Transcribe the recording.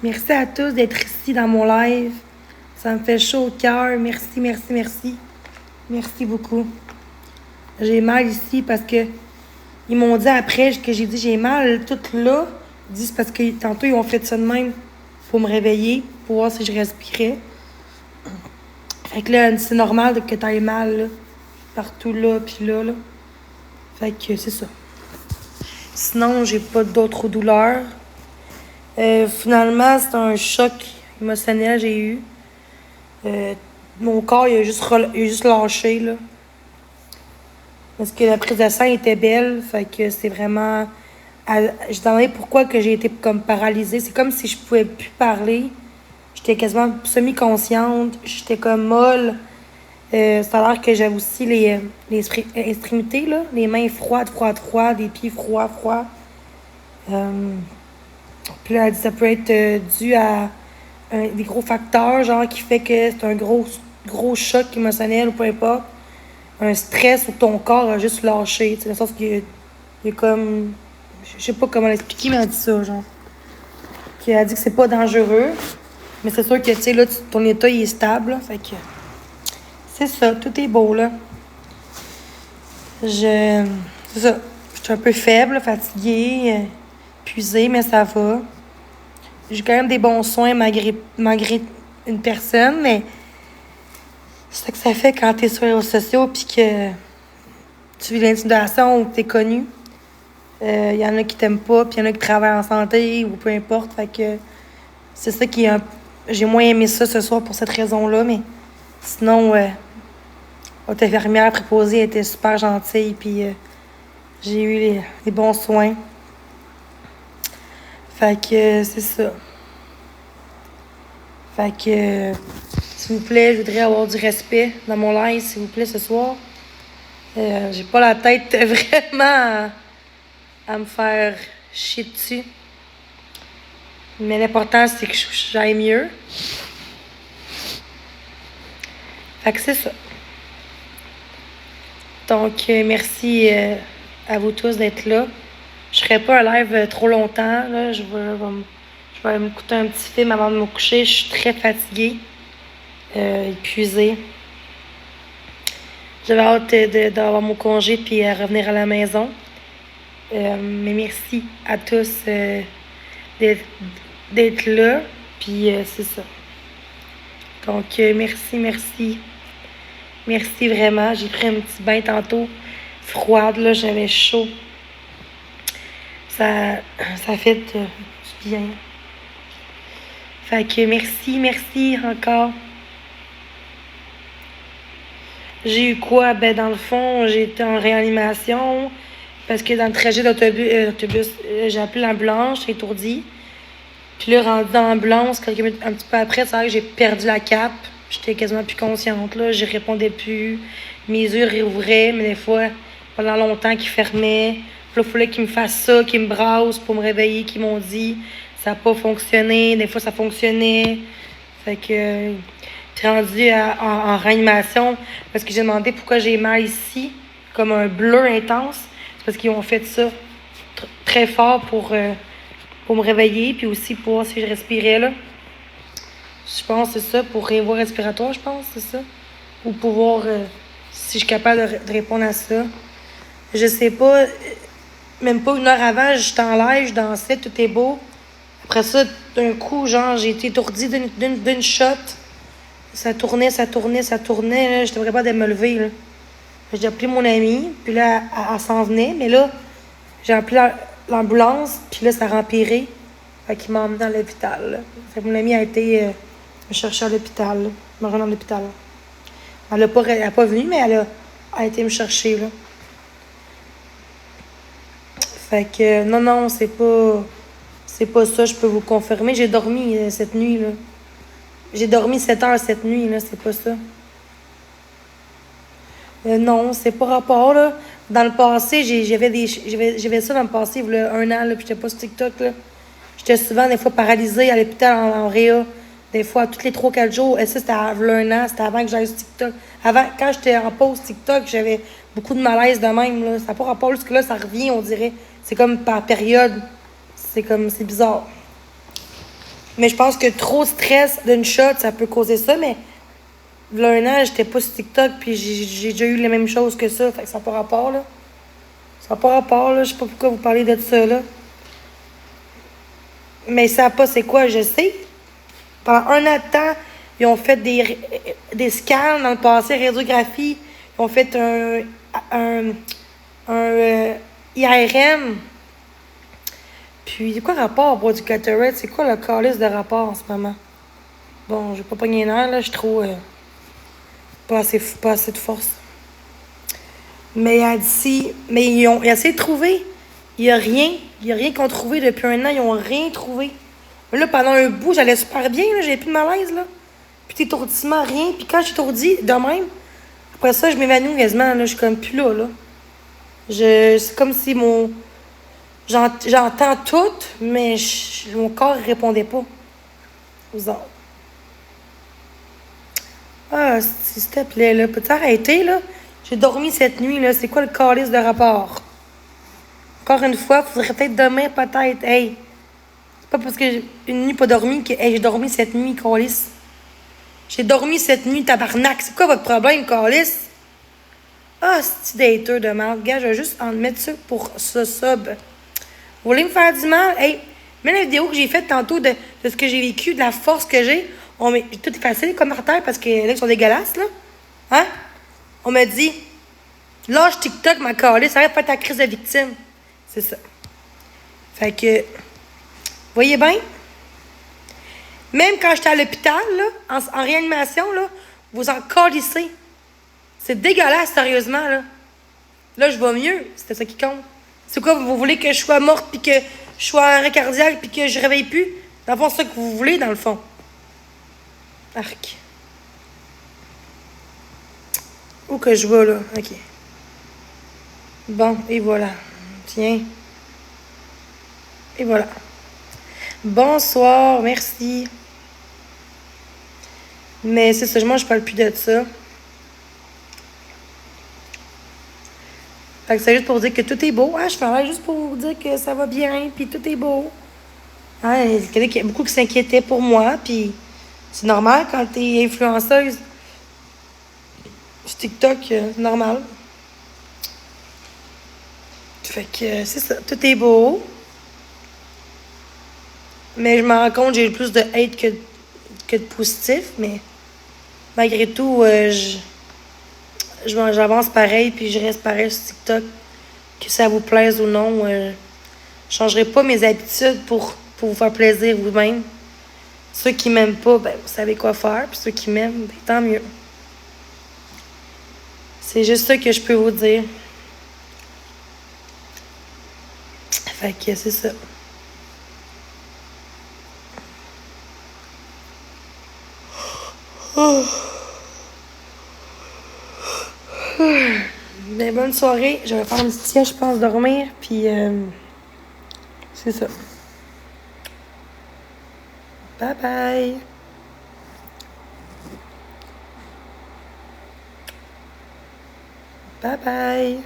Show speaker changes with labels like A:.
A: Merci à tous d'être ici dans mon live. Ça me fait chaud au cœur. Merci, merci, merci. Merci beaucoup. J'ai mal ici parce que ils m'ont dit après que j'ai dit j'ai mal tout là. Ils disent parce que tantôt ils ont fait ça de même pour me réveiller, pour voir si je respirais. Fait que là, c'est normal que t'ailles mal là, partout là puis là, là. Fait que c'est ça. Sinon, j'ai pas d'autres douleurs. Finalement, c'est un choc émotionnel que j'ai eu. Mon corps, il a juste lâché, là. Parce que la prise de sang était belle, fait que c'est vraiment... Je me demandais pourquoi que j'ai été comme paralysée. C'est comme si je pouvais plus parler. J'étais quasiment semi-consciente. J'étais comme molle. Ça a l'air que j'avais aussi les extrémités, là. Les mains froides, les pieds froids. Puis là, elle dit que ça peut être dû à des gros facteurs, genre qui fait que c'est un gros choc émotionnel ou peu importe. Un stress où ton corps a juste lâché. Dans le sens qu'il y a comme... Je sais pas comment l'expliquer, mais elle a dit ça, genre. Elle a dit que c'est pas dangereux. Mais c'est sûr que, tu sais, là, ton état, il est stable, là. Fait que... C'est ça, tout est beau, là. C'est ça. Je suis un peu faible, fatiguée, épuisée, mais ça va. J'ai quand même des bons soins malgré une personne, mais c'est ça que ça fait quand t'es sur les réseaux sociaux puis que tu vis l'intimidation ou que t'es connu. Il y en a qui t'aiment pas, puis il y en a qui travaillent en santé ou peu importe. Fait que c'est ça qui est j'ai moins aimé ça ce soir pour cette raison-là, mais sinon, notre infirmière préposée était super gentille, puis j'ai eu les bons soins. Fait que c'est ça. Fait que, s'il vous plaît, je voudrais avoir du respect dans mon live, s'il vous plaît, ce soir. J'ai pas la tête vraiment à me faire chier dessus. Mais l'important, c'est que j'aille mieux. Fait que c'est ça. Donc, merci à vous tous d'être là. Je ferai pas un live trop longtemps. Là. Je vais m'écouter un petit film avant de me coucher. Je suis très fatiguée, épuisée. J'avais hâte d'avoir mon congé puis revenir à la maison. Mais merci à tous d'être là. Puis c'est ça. Donc, merci. Merci vraiment. J'ai pris un petit bain tantôt. Froide, là, j'avais chaud. Ça fait du bien. Fait que merci encore. J'ai eu quoi? Ben, dans le fond, j'ai été en réanimation parce que dans le trajet d'autobus, j'ai appelé l'ambulance, j'étais étourdie. Puis là, rendu dans l'ambulance, quelques minutes, un petit peu après, c'est vrai que j'ai perdu la cape. J'étais quasiment plus consciente, là. Je répondais plus. Mes yeux réouvraient, mais des fois, pendant longtemps, qu'ils fermaient. Puis là, il fallait qu'ils me fassent ça, qu'ils me brassent pour me réveiller, qu'ils m'ont dit. Ça n'a pas fonctionné. Des fois, ça fonctionnait. Fait que... Puis rendu en réanimation, parce que j'ai demandé pourquoi j'ai mal ici, comme un bleu intense. C'est parce qu'ils ont fait ça très fort pour me réveiller, puis aussi pour voir si je respirais, là. Je pense que c'est ça, pour voie respiratoire, je pense, c'est ça. Ou pour voir si je suis capable de répondre à ça. Je sais pas, même pas une heure avant, j'étais en live, je dansais, tout est beau. Après ça, d'un coup, genre, j'ai été étourdie d'une shot. Ça tournait, là. J'étais pas capable de me lever, là. J'ai appelé mon amie, puis là, elle s'en venait, mais là, j'ai appelé l'ambulance, puis là, ça a empiré. Fait qu'il m'a emmené dans l'hôpital, là. Fait que mon amie a été me chercher à l'hôpital, là. Me rendre à l'hôpital. Elle a pas venu, mais elle a été me chercher, là. Fait que, non, c'est pas ça, je peux vous confirmer. J'ai dormi cette nuit, là. J'ai dormi 7 heures cette nuit, là, c'est pas ça. Non, c'est pas rapport, là. Dans le passé, j'avais ça dans le passé, il y a 1 an, là, puis j'étais pas sur TikTok, là. J'étais souvent, des fois, paralysée à l'hôpital en réa. Des fois, tous les 3-4 jours. Et ça, c'était il y a 1 an, c'était avant que j'aille sur TikTok. Avant, quand j'étais en pause TikTok, j'avais beaucoup de malaise de même, là. Ça n'a pas rapport, parce que là, ça revient, on dirait. C'est comme par période. C'est bizarre. Mais je pense que trop de stress d'une shot, ça peut causer ça, mais il y a un an, j'étais pas sur TikTok, puis j'ai déjà eu les mêmes choses que ça, fait que ça n'a pas rapport, là. Ça n'a pas rapport, là, je sais pas pourquoi vous parlez de ça, là. Mais ça n'a pas, c'est quoi, je sais. Pendant un an de temps, ils ont fait des scans dans le passé, radiographie. Ils ont fait un, IRM. Puis, c'est quoi le rapport pour du cataract? C'est quoi le calice de rapport en ce moment? Bon, je vais pas pogner une heure, là, je suis trop... pas assez de force. Mais elle dit, mais ils ont essayé de trouver. Il n'y a rien. Il n'y a rien qu'on a trouvé depuis un an. Ils n'ont rien trouvé. Mais là, pendant un bout, j'allais super bien. Là, j'avais plus de malaise. Là. Puis étourdissement, rien. Puis quand j'étourdis, de même, après ça, je m'évanouis quasiment. Là, je suis comme plus là. C'est comme si j'entends tout, mais mon corps ne répondait pas aux ordres. Ah, s'il te plaît, là, peux-tu arrêter, là? J'ai dormi cette nuit, là. C'est quoi le calice de rapport? Encore une fois, faudrait peut-être demain, peut-être. Hey, c'est pas parce que j'ai une nuit pas dormi que, hey, j'ai dormi cette nuit, calice. J'ai dormi cette nuit, tabarnak. C'est quoi votre problème, calice? Ah, c'est dater de merde. Gars, je vais juste en mettre ça pour ce sub. Vous voulez me faire du mal? Hey, mets la vidéo que j'ai faite tantôt de ce que j'ai vécu, de la force que j'ai. Tout est facile, les commentaires, parce que là, ils sont dégueulasses, là. Hein? On m'a dit, lâche TikTok, ma calice, arrête de faire ta crise de victime. C'est ça. Fait que, voyez bien? Même quand j'étais à l'hôpital, là, en réanimation, là, vous en calissez. C'est dégueulasse, sérieusement, là. Là, je vais mieux. C'était ça qui compte. C'est quoi, vous voulez que je sois morte, puis que je sois en arrêt cardiaque, puis que je réveille plus? Dans le fond, c'est ça que vous voulez, dans le fond. Arc. Où que je vais, là? OK. Bon, et voilà. Tiens. Et voilà. Bonsoir, merci. Mais c'est ça, moi, je parle plus de ça. Fait que c'est juste pour dire que tout est beau. Ah, je parlais juste pour vous dire que ça va bien, puis tout est beau. Ah, il y a beaucoup qui s'inquiétaient pour moi, puis c'est normal quand t'es influenceuse. Sur TikTok, c'est normal. Fait que c'est ça, tout est beau. Mais je me rends compte que j'ai plus de hate que de positif, mais malgré tout, j'avance pareil, puis je reste pareil sur TikTok. Que ça vous plaise ou non, je changerai pas mes habitudes pour vous faire plaisir vous-même. Ceux qui m'aiment pas, ben, vous savez quoi faire, puis ceux qui m'aiment, ben, tant mieux. C'est juste ça que je peux vous dire. Fait que c'est ça. Oh. Ben, bonne soirée. Je vais faire un petit siège, je pense, dormir. Puis, c'est ça. Bye bye. Bye bye.